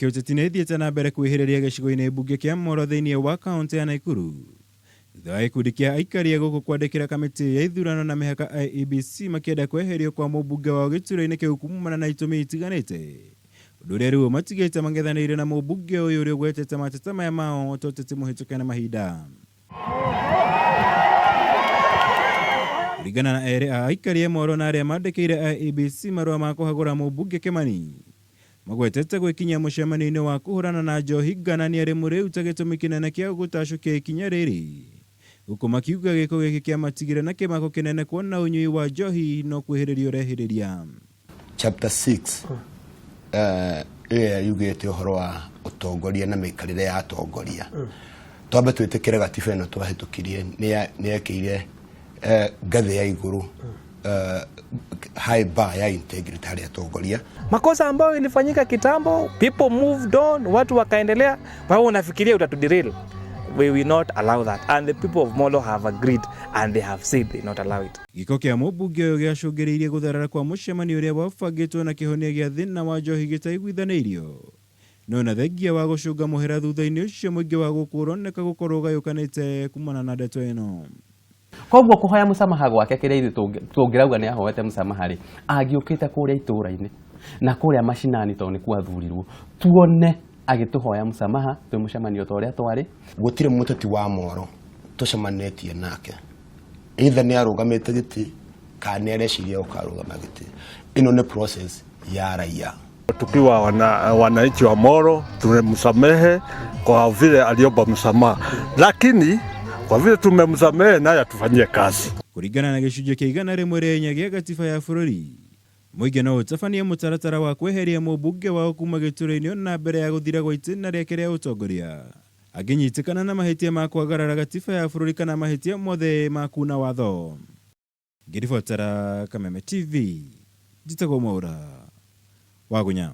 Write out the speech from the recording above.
ya Ũteti nĩ ĩthiĩte na mbere kwĩhĩrĩria gĩcigo-inĩ mbunge kĩa Molo thĩinĩ wa kaunti ya Nakuru. Thutha wa gikundi kĩa aikari gũkũ kwandĩkĩra kamiti ya ithurano na mihaka IEBC makĩenda kweherio kwa mumbunge wa giturwa-ini kĩu kuumana na itumi itiganite. Ũndũ ũrĩa rĩu matigĩte mangethanĩire na mumbunge ũyũ ũrĩa ũgwetete mateta maya mao Ũteti mũhĩtũke na mahinda. Kũringana na erĩ a aikari Molo na arĩa mandĩkĩire IEBC marũa ma kũhagũra mumbunge Kimani, magwetete gwĩkinyia mucemanio-ini wa kũhũrana na njohi nganania rĩmwe rĩu ta gĩtũmi kĩnene kĩa gũtacũkia ikinya rĩrĩ, gũkũ makiuga gĩko gĩkĩ kĩamatigire na kĩmako kĩnene kuona ũnyui wa njohi no kwĩhĩrĩria ũrehĩrĩria. Chapter 6 yugĩte ũhoro wa ũtongoria na mĩikarĩre ya atongoria. Twambe twĩtĩkĩre gatiba ĩno twahĩtũkirie nĩyekĩire ngathĩ ya igũrũ high bar ya integrity hali ya atongoria. Makosa ambayo ilifanyika kitambo, people moved on, watu wakaendelea, wao unafikiria utatudiril. We will not allow that, and the people of Molo have agreed and they have said they not allow it. Gĩko kĩa mũmbunge ũyũ gĩacũngĩrĩirie gũtharara kwa mũcemanio ũrĩa wabangĩtwo na kĩhonia gĩa thĩna wa njohi gĩtaiguithanĩirio. No na thengia wa gũcũnga mũhera thutha-inĩ ũcio mũingĩ wa gũkũ ũroneka gũkorwo ũgayũkanĩte kumana na ndeto ĩno. Koguo kuhoya musamaha gwake kĩrĩa ithuĩ tũngĩrauga nĩ ahoete musamaha rĩ, angĩũkĩte kũrĩa itũũra-inĩ na kũrĩa macinani to nĩ kwathurirwo, tuone agĩtũhoya musamaha twĩ mũcemanio ta ũrĩa twarĩ. Gũtirĩ mũteti wa Molo tũcemanĩtie nake, either nĩ arũgamĩte gĩtĩ kana nĩ areciria gũkarũgama gĩtĩ. Ĩno nĩ process ya raia. Tukiwa wananchi wa Molo tumemsamehe kwa vile aliomba msamaha, lakini kwa vile tumemsamehe naye atufanyie kazi. Kũringana na gĩcunjĩ kĩa 100 gĩa gatiba ya bũrũri, mũingĩ no ũtabanie mũtaratara wa kweheria mũmbunge wao kuma gĩturwa-inĩ na mbere ya gũthira gwa itĩna rĩake rĩa ũtongoria, angĩnyitĩkana na mahĩtia ma kwagarara gatiba ya bũrũri kana mahĩtia mothe ma kuna watho. Ngĩribotera Kameme TV, njĩtagwo Mwaura wa Gunya.